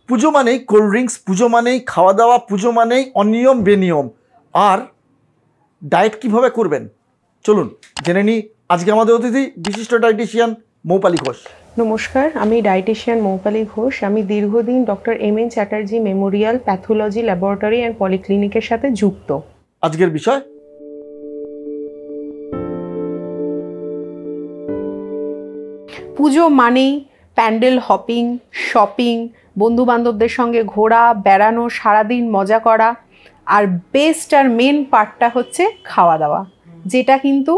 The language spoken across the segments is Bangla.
পুজো মানেই কোল্ড ড্রিঙ্কস, পুজো মানেই খাওয়া দাওয়া, পুজো মানেই অনিয়ম বেনিয়ম। আর ডায়েট কিভাবে করবেন চলুন জেনে নিই। আজকে আমাদের অতিথি বিশিষ্ট ডায়েটিশিয়ান মৌপালি ঘোষ। নমস্কার, আমি ডায়েটিশিয়ান মৌপালি ঘোষ। আমি দীর্ঘদিন doctor M N. Chatterjee memorial pathology laboratory and পলিক্লিনিকের সাথে যুক্ত। আজকের বিষয় পুজো মানেই প্যান্ডেল হপিং, শপিং, বন্ধু বান্ধবদের সঙ্গে ঘোরা, বেড়ানো, সারাদিন মজা করা, আর বেস্ট আর মেন পার্টটা হচ্ছে খাওয়া দাওয়া, যেটা কিন্তু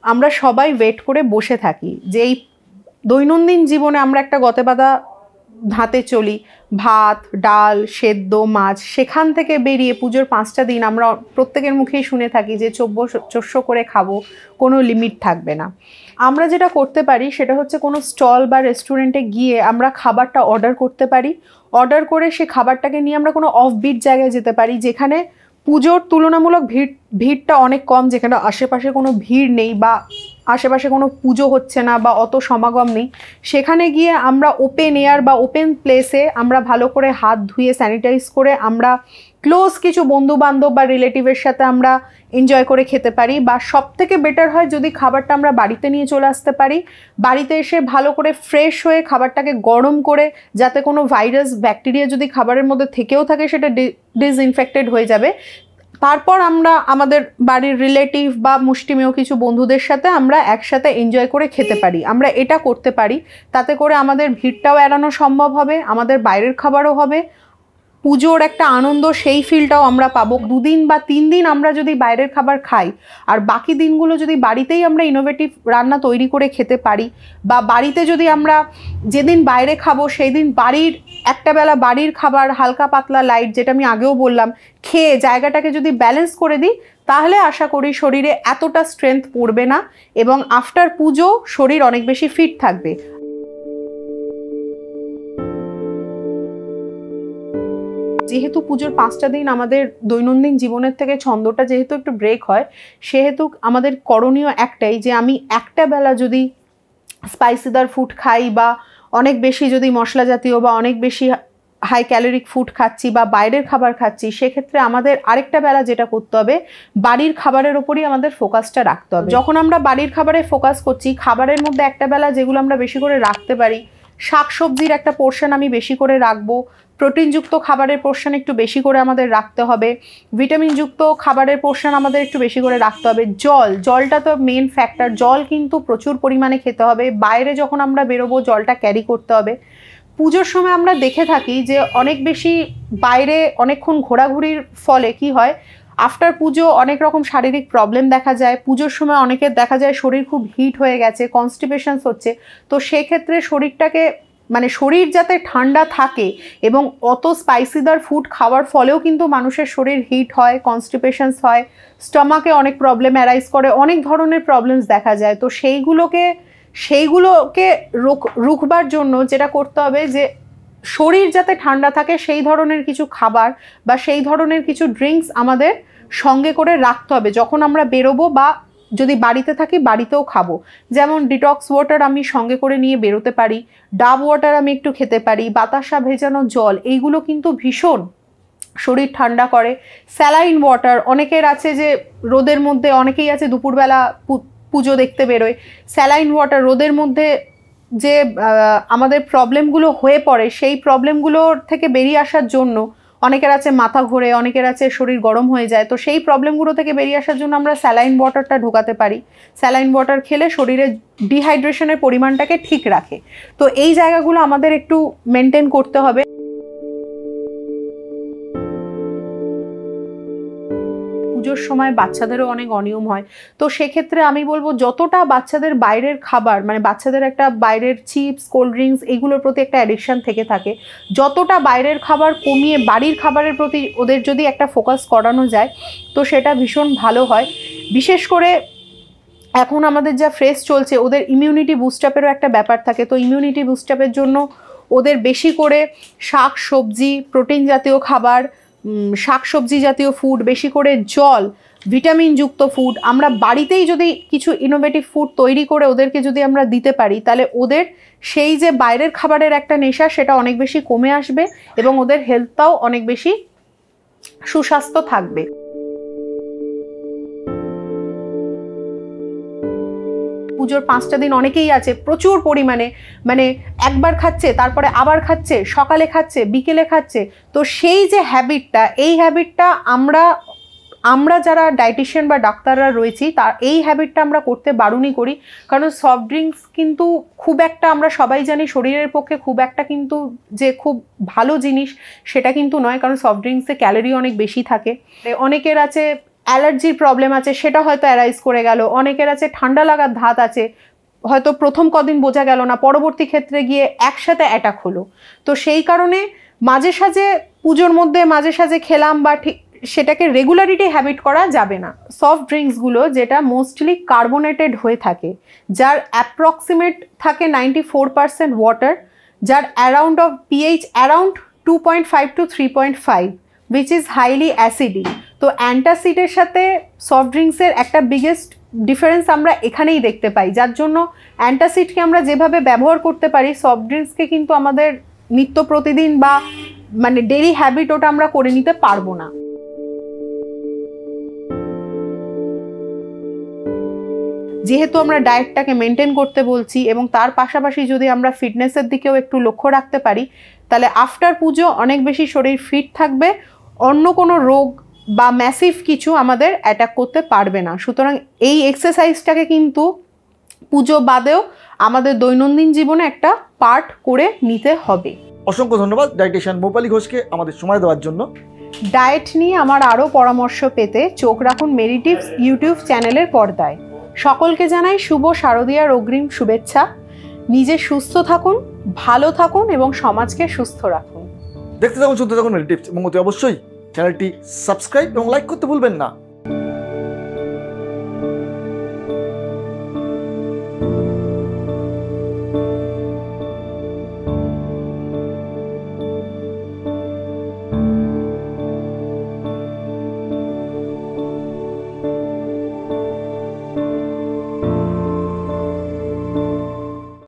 আমরা সবাই ওয়েট করে বসে থাকি যে এই দৈনন্দিন জীবনে আমরা একটা গতে বাঁধা ধাতে চলি, ভাত, ডাল, সেদ্ধ, মাছ, সেখান থেকে বেরিয়ে পুজোর 5টা দিন আমরা প্রত্যেকের মুখেই শুনে থাকি যে চোদ্দো করে খাবো, কোনো লিমিট থাকবে না। আমরা যেটা করতে পারি সেটা হচ্ছে কোনো স্টল বা রেস্টুরেন্টে গিয়ে আমরা খাবারটা অর্ডার করতে পারি। অর্ডার করে সে খাবারটাকে নিয়ে আমরা কোনো অফবিট জায়গায় যেতে পারি যেখানে পুজোর তুলনামূলক ভিড়টা অনেক কম, যেখানে আশেপাশে কোনো ভিড় নেই বা আশেপাশে কোনো পুজো হচ্ছে না বা অত সমাগম নেই। সেখানে গিয়ে আমরা ওপেন এয়ার বা ওপেন প্লেসে আমরা ভালো করে হাত ধুয়ে স্যানিটাইজ করে আমরা ক্লোজ কিছু বন্ধু বান্ধব বা রিলেটিভের সাথে আমরা এনজয় করে খেতে পারি। বা সব থেকে বেটার হয় যদি খাবারটা আমরা বাড়িতে নিয়ে চলে আসতে পারি, বাড়িতে এসে ভালো করে ফ্রেশ হয়ে খাবারটাকে গরম করে, যাতে কোনো ভাইরাস ব্যাকটেরিয়া যদি খাবারের মধ্যে থেকেও থাকে সেটা ডিসইনফেক্টেড হয়ে যাবে। তারপর আমরা আমাদের বাড়ির রিলেটিভ বা মুষ্টিমেয় কিছু বন্ধুদের সাথে আমরা একসাথে এনজয় করে খেতে পারি। আমরা এটা করতে পারি, তাতে করে আমাদের ভিড়টাও এড়ানো সম্ভব হবে, আমাদের বাইরের খাবারও হবে, পুজোর একটা আনন্দ সেই ফিলটাও আমরা পাবো। 2 দিন বা 3 দিন আমরা যদি বাইরের খাবার খাই আর বাকি দিনগুলো যদি বাড়িতেই আমরা ইনোভেটিভ রান্না তৈরি করে খেতে পারি, বা বাড়িতে যদি আমরা যেদিন বাইরে খাবো সেই দিন বাড়ির একটা বেলা বাড়ির খাবার হালকা পাতলা লাইট, যেটা আমি আগেও বললাম, খেয়ে জায়গাটাকে যদি ব্যালেন্স করে দিই, তাহলে আশা করি শরীরে এতটা স্ট্রেংথ পড়বে না এবং আফটার পুজো শরীর অনেক বেশি ফিট থাকবে। যেহেতু পুজোর 5টা দিন আমাদের দৈনন্দিন জীবনের থেকে ছন্দটা যেহেতু একটু ব্রেক হয়, সেহেতু আমাদের করণীয় একটাই যে আমি একটা বেলা যদি স্পাইসিদার ফুড খাই বা অনেক বেশি যদি মশলা জাতীয় বা অনেক বেশি হাই ক্যালোরিক ফুড খাচ্ছি বা বাইরের খাবার খাচ্ছি, সেক্ষেত্রে আমাদের আরেকটা বেলা যেটা করতে হবে, বাড়ির খাবারের ওপরই আমাদের ফোকাসটা রাখতে হবে। যখন আমরা বাড়ির খাবারে ফোকাস করছি, খাবারের মধ্যে একটা বেলা যেগুলো আমরা বেশি করে রাখতে পারি, শাকসবজির একটা পোর্শন আমি বেশি করে রাখবো, প্রোটিনযুক্ত খাবারের পোর্শন একটু বেশি করে আমাদের রাখতে হবে, ভিটামিনযুক্ত খাবারের পোর্শন আমাদের একটু বেশি করে রাখতে হবে। জলটা তো মেন ফ্যাক্টর, জল কিন্তু প্রচুর পরিমাণে খেতে হবে। বাইরে যখন আমরা বেরোবো জলটা ক্যারি করতে হবে। পুজোর সময় আমরা দেখে থাকি যে অনেক বেশি বাইরে অনেকক্ষণ ঘোরাঘুরির ফলে কি হয়, আফটার পুজো অনেক রকম শারীরিক প্রবলেম দেখা যায়। পুজোর সময় অনেকের দেখা যায় শরীর খুব হিট হয়ে গেছে, কনস্টিপেশনস হচ্ছে। তো সেক্ষেত্রে শরীরটাকে শরীর যাতে ঠান্ডা থাকে, এবং অত স্পাইসিদার ফুড খাওয়ার ফলেও কিন্তু মানুষের শরীর হিট হয়, কনস্টিপেশনস হয়, স্টমাকে অনেক প্রবলেম অ্যারাইজ করে, অনেক ধরনের প্রবলেমস দেখা যায়। তো সেইগুলোকে রুখবার জন্য যেটা করতে হবে যে শরীর যাতে ঠান্ডা থাকে সেই ধরনের কিছু খাবার বা সেই ধরনের কিছু ড্রিঙ্কস আমাদের সঙ্গে করে রাখতে হবে যখন আমরা বেরোবো, বা যদি বাড়িতে থাকি বাড়িতেও খাবো। যেমন ডিটক্স ওয়াটার আমি সঙ্গে করে নিয়ে বেরোতে পারি, ডাব ওয়াটার আমি একটু খেতে পারি, বাতাসা ভেজানো জল, এইগুলো কিন্তু ভীষণ শরীর ঠান্ডা করে। স্যালাইন ওয়াটার, অনেকের আছে যে রোদের মধ্যে, অনেকেই আছে দুপুরবেলা পুজো দেখতে বেরোয়, স্যালাইন ওয়াটার রোদের মধ্যে যে আমাদের প্রবলেমগুলো হয়ে পড়ে, সেই প্রবলেমগুলোর থেকে বেরিয়ে আসার জন্য, অনেকের আছে মাথা ঘোরে, অনেকের আছে শরীর গরম হয়ে যায়, তো সেই প্রবলেমগুলো থেকে বেরিয়ে আসার জন্য আমরা স্যালাইন ওয়াটারটা ঢোকাতে পারি। স্যালাইন ওয়াটার খেলে শরীরে ডিহাইড্রেশনের পরিমাণটাকে ঠিক রাখে। তো এই জায়গাগুলো আমাদের একটু মেনটেন করতে হবে। পুজোর সময় বাচ্চাদেরও অনেক অনিয়ম হয়, তো সেক্ষেত্রে আমি বলবো যতটা বাচ্চাদের বাইরের খাবার, বাচ্চাদের একটা বাইরের চিপস, কোল্ড ড্রিঙ্কস এগুলোর প্রতি একটা অ্যাডিকশান থেকে থাকে, যতটা বাইরের খাবার কমিয়ে বাড়ির খাবারের প্রতি ওদের যদি একটা ফোকাস করানো যায়, তো সেটা ভীষণ ভালো হয়। বিশেষ করে এখন আমাদের যা ফ্রেশ চলছে, ওদের ইমিউনিটি বুস্ট আপেরও একটা ব্যাপার থাকে। তো ইমিউনিটি বুস্ট আপের জন্য ওদের বেশি করে শাক সবজি, প্রোটিন জাতীয় খাবার, শাকসবজি জাতীয় ফুড, বেশি করে জল, ভিটামিনযুক্ত ফুড, আমরা বাড়িতেই যদি কিছু ইনোভেটিভ ফুড তৈরি করে ওদেরকে যদি আমরা দিতে পারি, তাহলে ওদের সেই যে বাইরের খাবারের একটা নেশা সেটা অনেক বেশি কমে আসবে এবং ওদের হেলথটাও অনেক বেশি সুস্বাস্থ্য থাকবে। পুজোর 5টা দিন অনেকেই আছে প্রচুর পরিমাণে মানে একবার খাচ্ছে, তারপরে আবার খাচ্ছে, সকালে খাচ্ছে, বিকেলে খাচ্ছে। তো সেই যে হ্যাবিটটা, এই হ্যাবিটটা আমরা যারা ডায়েটিশিয়ান বা ডাক্তাররা রয়েছি তার এই হ্যাবিটটা আমরা করতে বারণই করি। কারণ সফট ড্রিঙ্কস কিন্তু খুব একটা, আমরা সবাই জানি শরীরের পক্ষে খুব একটা কিন্তু যে খুব ভালো জিনিস সেটা কিন্তু নয়, কারণ সফট ড্রিঙ্কসে ক্যালোরি অনেক বেশি থাকে। অনেকের আছে অ্যালার্জির প্রবলেম আছে, সেটা হয়তো অ্যারাইজ করে গেল। অনেকের আছে ঠান্ডা লাগার ধাত আছে, হয়তো প্রথম কদিন বোঝা গেল না, পরবর্তী ক্ষেত্রে গিয়ে একসাথে অ্যাটাক হলো। তো সেই কারণে মাঝে সাঝে পুজোর মধ্যে মাঝে সাঝে খেলাম বা ঠিক সেটাকে রেগুলারিটি হ্যাবিট করা যাবে না। সফট ড্রিঙ্কসগুলো যেটা মোস্টলি কার্বোনেটেড হয়ে থাকে, যার অ্যাপ্রক্সিমেট থাকে 94% ওয়াটার, যার around of pH around 2.5 to 3.5, which is highly acidic। তো অ্যান্টাসিডের সাথে সফট ড্রিঙ্কসের একটা বিগেস্ট ডিফারেন্স আমরা এখানেই দেখতে পাই, যার জন্য অ্যান্টাসিডকে আমরা যেভাবে ব্যবহার করতে পারি সফট ড্রিঙ্কসকে কিন্তু আমাদের নিত্য প্রতিদিন বা মানে ডেইলি হ্যাবিট ওটা আমরা করে নিতে পারবো না। যেহেতু আমরা ডায়েটটাকে মেনটেন করতে বলছি এবং তার পাশাপাশি যদি আমরা ফিটনেসের দিকেও একটু লক্ষ্য রাখতে পারি, তাহলে আফটার পুজো অনেক বেশি শরীর ফিট থাকবে, অন্য কোনো রোগ বা ম্যাসিভ কিছু আমাদের অ্যাটাক করতে পারবে না। সুতরাং এই এক্সারসাইজটাকে কিন্তু পুজো বাদেও আমাদের দৈনন্দিন জীবনে একটা পার্ট করে নিতে হবে। অসংখ্য ধন্যবাদ ডায়েটিশিয়ান মৌপালি ঘোষকে আমাদের সময় দেওয়ার জন্য। ডায়েট নিয়ে আমার আরও পরামর্শ পেতে চোখ রাখুন মেডিটিভস ইউটিউব চ্যানেলের পর্দায়। সকলকে জানাই শুভ শারদীয়ার অগ্রিম শুভেচ্ছা। নিজে সুস্থ থাকুন, ভালো থাকুন এবং সমাজকে সুস্থ রাখুন। দেখতে থাকুন, শুনতে থাকুন মেডিটিভস এবং অতি অবশ্যই চ্যানেলটি সাবস্ক্রাইব এবং লাইক করতে ভুলবেন না।